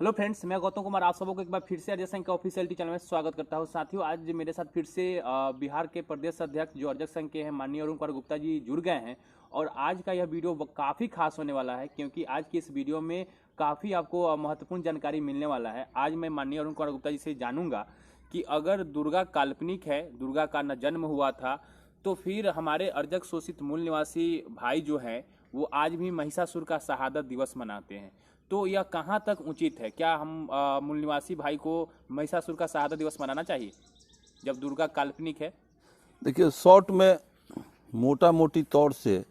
Hello friends, मैं गौतम कुमार आप सबको एक बार फिर से अजय संघ के ऑफिशियल चैनल में स्वागत करता हूं। साथियों, आज मेरे साथ फिर से बिहार के प्रदेश अध्यक्ष जो अजय संघ के हैं माननीय अरुण कुमार गुप्ता जी जुड़ गए हैं। और आज का यह वीडियो काफ़ी खास होने वाला है, क्योंकि आज की इस वीडियो में काफ़ी आपको महत्वपूर्ण जानकारी मिलने वाला है। आज मैं माननीय अरुण कुमार गुप्ता जी से जानूंगा कि अगर दुर्गा काल्पनिक है, दुर्गा का न जन्म हुआ था, तो फिर हमारे अर्जक शोषित मूल निवासी भाई जो हैं वो आज भी महिषासुर का शहादत दिवस मनाते हैं। तो यह कहाँ तक उचित है? क्या हम मूल निवासी भाई को महिषासुर का शहादत दिवस मनाना चाहिए जब दुर्गा काल्पनिक है? देखिए, शॉर्ट में मोटा मोटी तौर से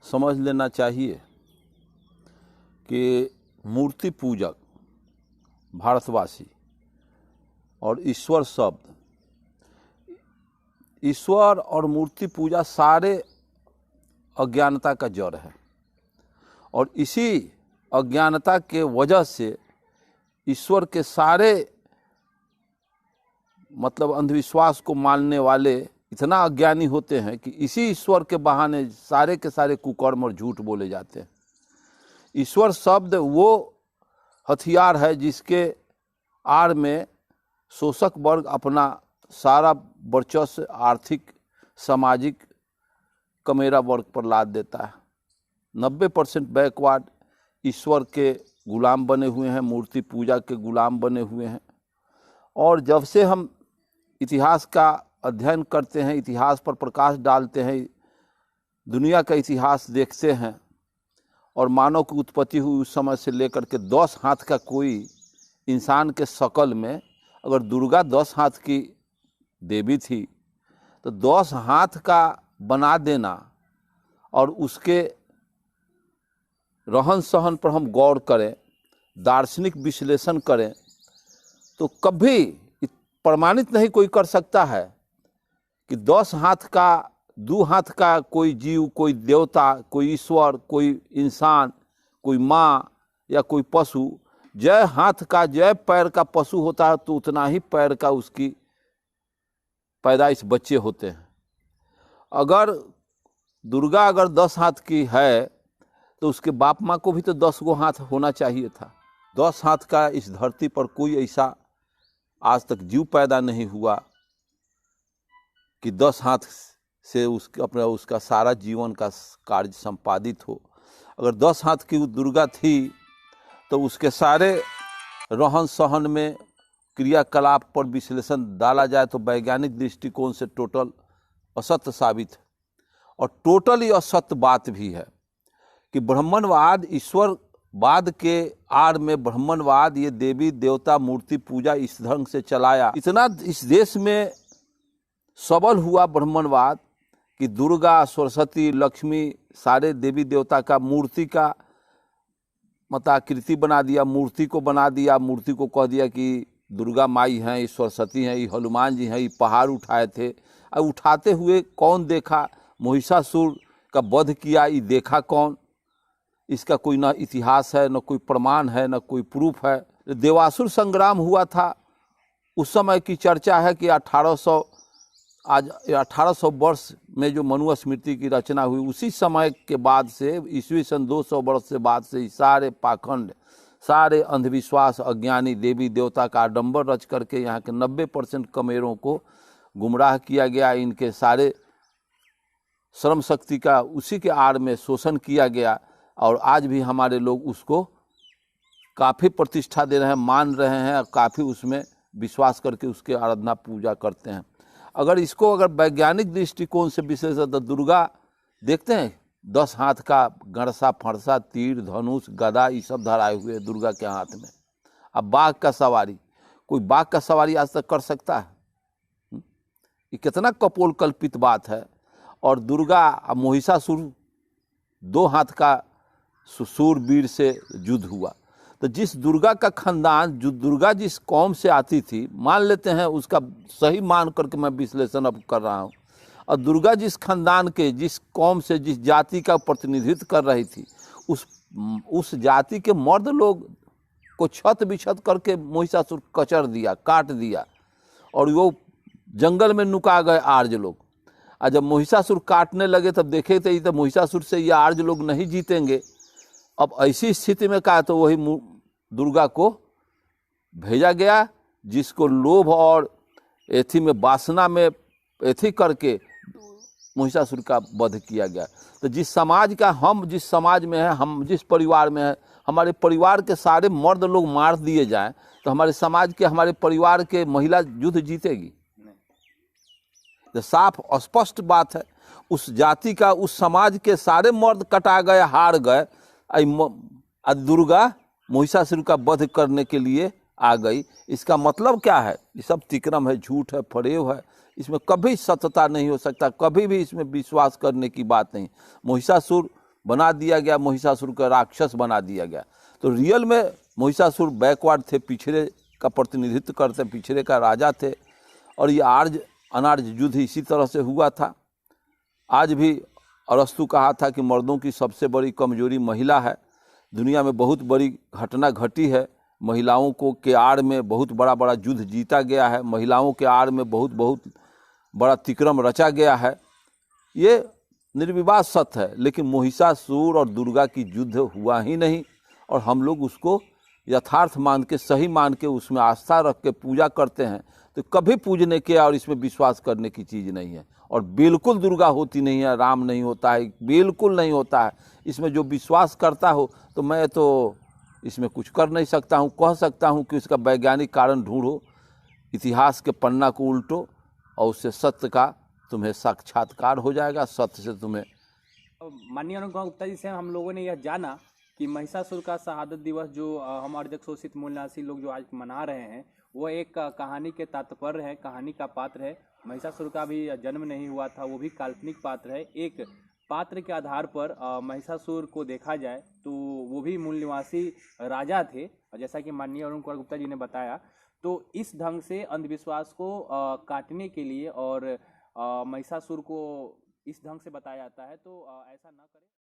समझ लेना चाहिए कि मूर्ति पूजक भारतवासी और ईश्वर शब्द, ईश्वर और मूर्ति पूजा सारे अज्ञानता का जड़ है। और इसी अज्ञानता के वजह से ईश्वर के सारे अंधविश्वास को मानने वाले इतना अज्ञानी होते हैं कि इसी ईश्वर के बहाने सारे के सारे कुकर्म और झूठ बोले जाते हैं। ईश्वर शब्द वो हथियार है जिसके आड़ में शोषक वर्ग अपना सारा वर्चस्व आर्थिक सामाजिक कमेरा वर्ग पर लाद देता है। 90% बैकवर्ड ईश्वर के गुलाम बने हुए हैं, मूर्ति पूजा के गुलाम बने हुए हैं। और जब से हम इतिहास का अध्ययन करते हैं, इतिहास पर प्रकाश डालते हैं, दुनिया का इतिहास देखते हैं और मानव की उत्पत्ति हुई उस समय से लेकर के 10 हाथ का कोई इंसान के शकल में, अगर दुर्गा 10 हाथ की देवी थी तो 10 हाथ का बना देना और उसके रहन सहन पर हम गौर करें, दार्शनिक विश्लेषण करें, तो कभी प्रमाणित नहीं कोई कर सकता है कि 10 हाथ का, 2 हाथ का कोई जीव, कोई देवता, कोई ईश्वर, कोई इंसान, कोई माँ या कोई पशु, जय हाथ का जय पैर का पशु होता है तो उतना ही पैर का उसकी पैदाइश बच्चे होते हैं। अगर दुर्गा 10 हाथ की है तो उसके बाप माँ को भी तो 10 गो हाथ होना चाहिए था। 10 हाथ का इस धरती पर कोई ऐसा आज तक जीव पैदा नहीं हुआ कि 10 हाथ से उसका सारा जीवन का कार्य संपादित हो। अगर 10 हाथ की दुर्गा थी तो उसके सारे रहन सहन में क्रियाकलाप पर विश्लेषण डाला जाए तो वैज्ञानिक दृष्टिकोण से टोटल असत्य साबित है। और टोटल ही असत्य बात भी है कि ब्राह्मणवाद, ईश्वरवाद के आड़ में ब्राह्मणवाद, ये देवी देवता मूर्ति पूजा इस ढंग से चलाया, इतना इस देश में सबल हुआ ब्राह्मणवाद कि दुर्गा, सरस्वती, लक्ष्मी, सारे देवी देवता का मूर्ति का आकृति बना दिया, मूर्ति को बना दिया, मूर्ति को कह दिया कि दुर्गा माई हैं, ये सरस्वती हैं, ये हनुमान जी हैं, ये पहाड़ उठाए थे। अब उठाते हुए कौन देखा? महिषासुर का वध किया, ये देखा कौन? इसका कोई ना इतिहास है, न कोई प्रमाण है, न कोई प्रूफ है। देवासुर संग्राम हुआ था, उस समय की चर्चा है कि 1800 वर्ष में जो मनुस्मृति की रचना हुई, उसी समय के बाद से, ईस्वी सन 200 वर्ष से बाद से सारे पाखंड, सारे अंधविश्वास, अज्ञानी देवी देवता का आडंबर रच करके यहाँ के 90% कमेरों को गुमराह किया गया। इनके सारे श्रम शक्ति का उसी के आड़ में शोषण किया गया। और आज भी हमारे लोग उसको काफ़ी प्रतिष्ठा दे रहे हैं, मान रहे हैं, और काफ़ी उसमें विश्वास करके उसके आराधना पूजा करते हैं। अगर वैज्ञानिक दृष्टिकोण से विशेषतः तो दुर्गा देखते हैं 10 हाथ का गणसा, फरसा, तीर, धनुष, गदा, ये सब धराए हुए दुर्गा के हाथ में। अब बाघ का सवारी, कोई बाघ का सवारी आज तक कर सकता है? ये कितना कपोल कल्पित बात है। और दुर्गा, महिषासुर 2 हाथ का सूरवीर से युद्ध हुआ। तो जिस दुर्गा का खानदान, जो दुर्गा जिस कौम से आती थी, मान लेते हैं उसका सही मान करके मैं विश्लेषण अब कर रहा हूँ, और दुर्गा जिस खानदान के, जिस कौम से, जिस जाति का प्रतिनिधित्व कर रही थी, उस जाति के मर्द लोग को छत बिछत करके महिषासुर कचर दिया, काट दिया, और वो जंगल में नुका गए आर्य लोग। और जब महिषासुर काटने लगे तब देखे तो महिषासुर से ये आर्य लोग नहीं जीतेंगे। अब ऐसी स्थिति में कहा तो वही दुर्गा को भेजा गया, जिसको लोभ और एथी में वासना में एथी करके महिषासुर का वध किया गया। तो जिस समाज का हम जिस समाज में है, हम जिस परिवार में है, हमारे परिवार के सारे मर्द लोग मार दिए जाएं तो हमारे समाज के, हमारे परिवार के महिला युद्ध जीतेगी? तो साफ स्पष्ट बात है। उस जाति का, उस समाज के सारे मर्द कटा गए, हार गए, दुर्गा महिषासुर का वध करने के लिए आ गई। इसका मतलब क्या है? ये सब तिक्रम है, झूठ है, फरेब है। इसमें कभी सत्यता नहीं हो सकता, कभी भी इसमें विश्वास करने की बात नहीं। महिषासुर बना दिया गया, महिषासुर का राक्षस बना दिया गया। तो रियल में महिषासुर बैकवर्ड थे, पिछड़े का प्रतिनिधित्व करते, पिछड़े का राजा थे। और ये आर्य अनार्य युद्ध इसी तरह से हुआ था। आज भी अरस्तु कहा था कि मर्दों की सबसे बड़ी कमजोरी महिला है। दुनिया में बहुत बड़ी घटना घटी है, महिलाओं को के आड़ में बहुत बड़ा बड़ा युद्ध जीता गया है, महिलाओं के आड़ में बहुत बहुत बड़ा तिक्रम रचा गया है। ये निर्विवाद सत्य है। लेकिन महिषासुर और दुर्गा की युद्ध हुआ ही नहीं, और हम लोग उसको यथार्थ मान के, सही मान के, उसमें आस्था रख के पूजा करते हैं। तो कभी पूजने के और इसमें विश्वास करने की चीज़ नहीं है। और बिल्कुल दुर्गा होती नहीं है, राम नहीं होता है, बिल्कुल नहीं होता है। इसमें जो विश्वास करता हो, तो मैं तो इसमें कुछ कर नहीं सकता हूँ। कह सकता हूँ कि इसका वैज्ञानिक कारण ढूंढो, इतिहास के पन्ना को उल्टो, और उससे सत्य का तुम्हें साक्षात्कार हो जाएगा। सत्य से तुम्हें। माननीय अनुपमा गुप्ता जी से हम लोगों ने यह जाना कि महिषासुर का शहादत दिवस जो हम अर्धक शोषित मूल निवासी लोग जो आज मना रहे हैं, वो एक कहानी के तात्पर्य है, कहानी का पात्र है। महिषासुर का भी जन्म नहीं हुआ था, वो भी काल्पनिक पात्र है। एक पात्र के आधार पर महिषासुर को देखा जाए तो वो भी मूल निवासी राजा थे, जैसा कि माननीय अरुण कुमार गुप्ता जी ने बताया। तो इस ढंग से अंधविश्वास को काटने के लिए और महिषासुर को इस ढंग से बताया जाता है, तो ऐसा ना करें।